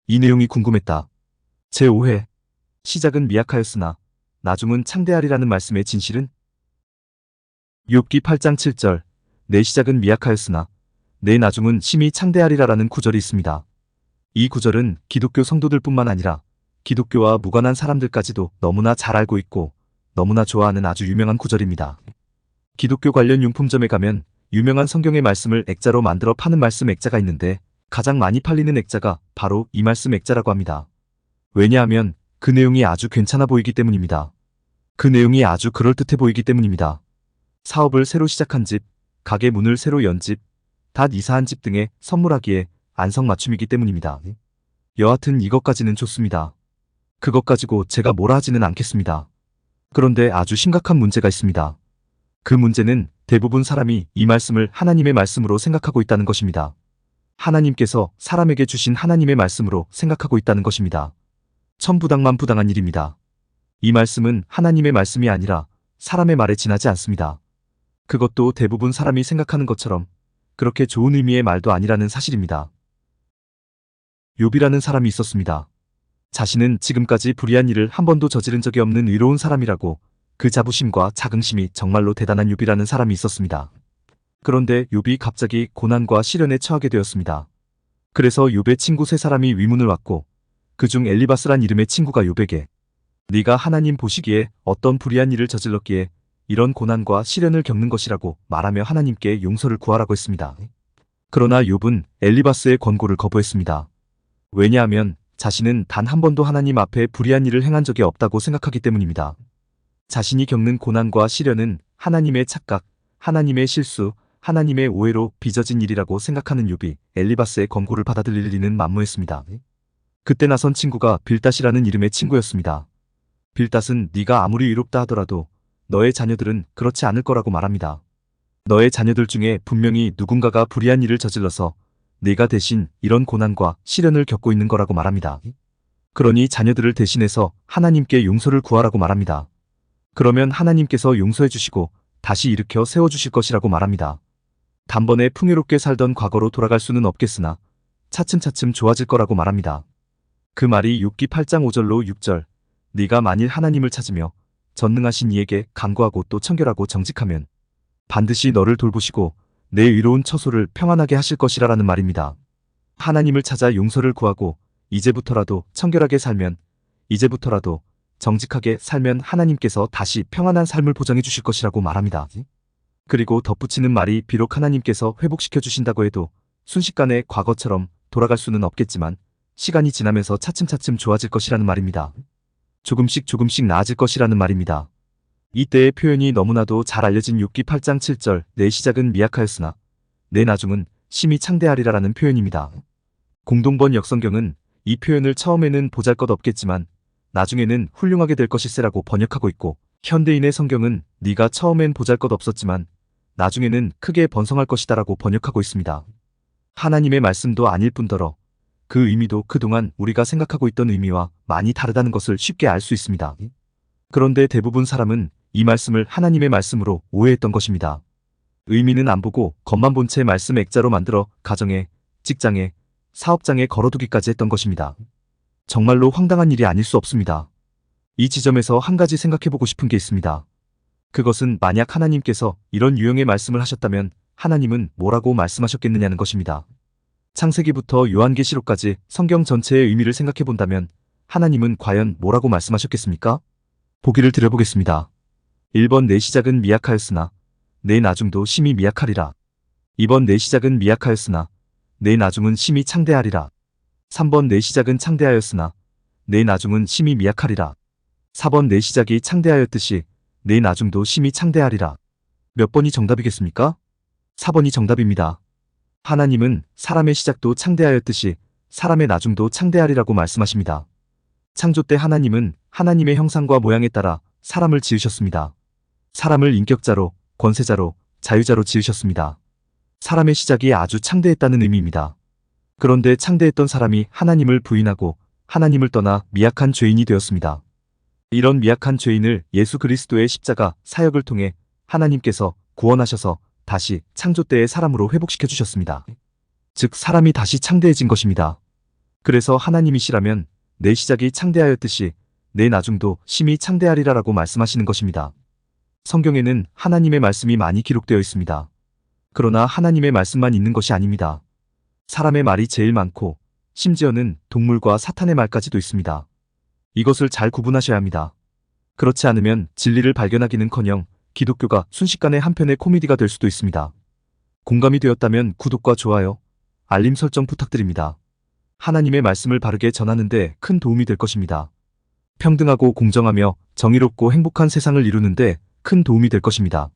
이 내용이 궁금했다. 제5회. 시작은 미약하였으나 나중은 창대하리라는 말씀의 진실은? 욥기 8장 7절. 내 시작은 미약하였으나 내 나중은 심히 창대하리라라는 구절이 있습니다. 이 구절은 기독교 성도들뿐만 아니라 기독교와 무관한 사람들까지도 너무나 잘 알고 있고 너무나 좋아하는 아주 유명한 구절입니다. 기독교 관련 용품점에 가면 유명한 성경의 말씀을 액자로 만들어 파는 말씀 액자가 있는데 가장 많이 팔리는 액자가 바로 이 말씀 액자라고 합니다. 왜냐하면 그 내용이 아주 괜찮아 보이기 때문입니다. 그 내용이 아주 그럴듯해 보이기 때문입니다. 사업을 새로 시작한 집, 가게 문을 새로 연 집, 닷 이사한 집 등에 선물하기에 안성맞춤이기 때문입니다. 여하튼 이것까지는 좋습니다. 그것 가지고 제가 뭐라 하지는 않겠습니다. 그런데 아주 심각한 문제가 있습니다. 그 문제는 대부분 사람이 이 말씀을 하나님의 말씀으로 생각하고 있다는 것입니다. 하나님께서 사람에게 주신 하나님의 말씀으로 생각하고 있다는 것입니다. 천부당만부당한 일입니다. 이 말씀은 하나님의 말씀이 아니라 사람의 말에 지나지 않습니다. 그것도 대부분 사람이 생각하는 것처럼 그렇게 좋은 의미의 말도 아니라는 사실입니다. 욥이라는 사람이 있었습니다. 자신은 지금까지 불의한 일을 한 번도 저지른 적이 없는 의로운 사람이라고 그 자부심과 자긍심이 정말로 대단한 욥이라는 사람이 있었습니다. 그런데 욥이 갑자기 고난과 시련에 처하게 되었습니다. 그래서 욥의 친구 세 사람이 위문을 왔고 그중 엘리바스란 이름의 친구가 욥에게 네가 하나님 보시기에 어떤 불의한 일을 저질렀기에 이런 고난과 시련을 겪는 것이라고 말하며 하나님께 용서를 구하라고 했습니다. 그러나 욥은 엘리바스의 권고를 거부했습니다. 왜냐하면 자신은 단 한 번도 하나님 앞에 불의한 일을 행한 적이 없다고 생각하기 때문입니다. 자신이 겪는 고난과 시련은 하나님의 착각, 하나님의 실수, 하나님의 오해로 빚어진 일이라고 생각하는 욥이 엘리바스의 권고를 받아들일 리는 만무했습니다. 그때 나선 친구가 빌닷이라는 이름의 친구였습니다. 빌닷은 네가 아무리 의롭다 하더라도 너의 자녀들은 그렇지 않을 거라고 말합니다. 너의 자녀들 중에 분명히 누군가가 불의한 일을 저질러서 네가 대신 이런 고난과 시련을 겪고 있는 거라고 말합니다. 그러니 자녀들을 대신해서 하나님께 용서를 구하라고 말합니다. 그러면 하나님께서 용서해 주시고 다시 일으켜 세워주실 것이라고 말합니다. 단번에 풍요롭게 살던 과거로 돌아갈 수는 없겠으나 차츰차츰 좋아질 거라고 말합니다. 그 말이 욥기 8장 5절로 6절. 네가 만일 하나님을 찾으며 전능하신 이에게 간구하고 또 청결하고 정직하면 반드시 너를 돌보시고 내 의로운 처소를 평안하게 하실 것이라라는 말입니다. 하나님을 찾아 용서를 구하고 이제부터라도 청결하게 살면, 이제부터라도 정직하게 살면 하나님께서 다시 평안한 삶을 보장해 주실 것이라고 말합니다. 그리고 덧붙이는 말이 비록 하나님께서 회복시켜 주신다고 해도 순식간에 과거처럼 돌아갈 수는 없겠지만 시간이 지나면서 차츰차츰 좋아질 것이라는 말입니다. 조금씩 조금씩 나아질 것이라는 말입니다. 이때의 표현이 너무나도 잘 알려진 욥기 8장 7절. 내 시작은 미약하였으나 내 나중은 심히 창대하리라라는 표현입니다. 공동번 역성경은 이 표현을 처음에는 보잘것없겠지만 나중에는 훌륭하게 될 것일세라고 번역하고 있고, 현대인의 성경은 네가 처음엔 보잘것없었지만 나중에는 크게 번성할 것이다라고 번역하고 있습니다. 하나님의 말씀도 아닐 뿐더러 그 의미도 그동안 우리가 생각하고 있던 의미와 많이 다르다는 것을 쉽게 알 수 있습니다. 그런데 대부분 사람은 이 말씀을 하나님의 말씀으로 오해했던 것입니다. 의미는 안 보고 겉만 본 채 말씀 액자로 만들어 가정에, 직장에, 사업장에 걸어두기까지 했던 것입니다. 정말로 황당한 일이 아닐 수 없습니다. 이 지점에서 한 가지 생각해보고 싶은 게 있습니다. 그것은 만약 하나님께서 이런 유형의 말씀을 하셨다면 하나님은 뭐라고 말씀하셨겠느냐는 것입니다. 창세기부터 요한계시록까지 성경 전체의 의미를 생각해본다면 하나님은 과연 뭐라고 말씀하셨겠습니까? 보기를 드려보겠습니다. 1번 내 시작은 미약하였으나 내 나중도 심히 미약하리라. 2번 내 시작은 미약하였으나 내 나중은 심히 창대하리라. 3번 내 시작은 창대하였으나 내 나중은 심히 미약하리라. 4번 내 시작이 창대하였듯이 내 나중도 심히 창대하리라. 몇 번이 정답이겠습니까? 4번이 정답입니다. 하나님은 사람의 시작도 창대하였듯이 사람의 나중도 창대하리라고 말씀하십니다. 창조 때 하나님은 하나님의 형상과 모양에 따라 사람을 지으셨습니다. 사람을 인격자로, 권세자로, 자유자로 지으셨습니다. 사람의 시작이 아주 창대했다는 의미입니다. 그런데 창대했던 사람이 하나님을 부인하고 하나님을 떠나 미약한 죄인이 되었습니다. 이런 미약한 죄인을 예수 그리스도의 십자가 사역을 통해 하나님께서 구원하셔서 다시 창조 때의 사람으로 회복시켜 주셨습니다. 즉 사람이 다시 창대해진 것입니다. 그래서 하나님이시라면 내 시작이 창대하였듯이 내 나중도 심히 창대하리라라고 말씀하시는 것입니다. 성경에는 하나님의 말씀이 많이 기록되어 있습니다. 그러나 하나님의 말씀만 있는 것이 아닙니다. 사람의 말이 제일 많고 심지어는 동물과 사탄의 말까지도 있습니다. 이것을 잘 구분하셔야 합니다. 그렇지 않으면 진리를 발견하기는커녕 기독교가 순식간에 한편의 코미디가 될 수도 있습니다. 공감이 되었다면 구독과 좋아요, 알림 설정 부탁드립니다. 하나님의 말씀을 바르게 전하는 데 큰 도움이 될 것입니다. 평등하고 공정하며 정의롭고 행복한 세상을 이루는 데 큰 도움이 될 것입니다.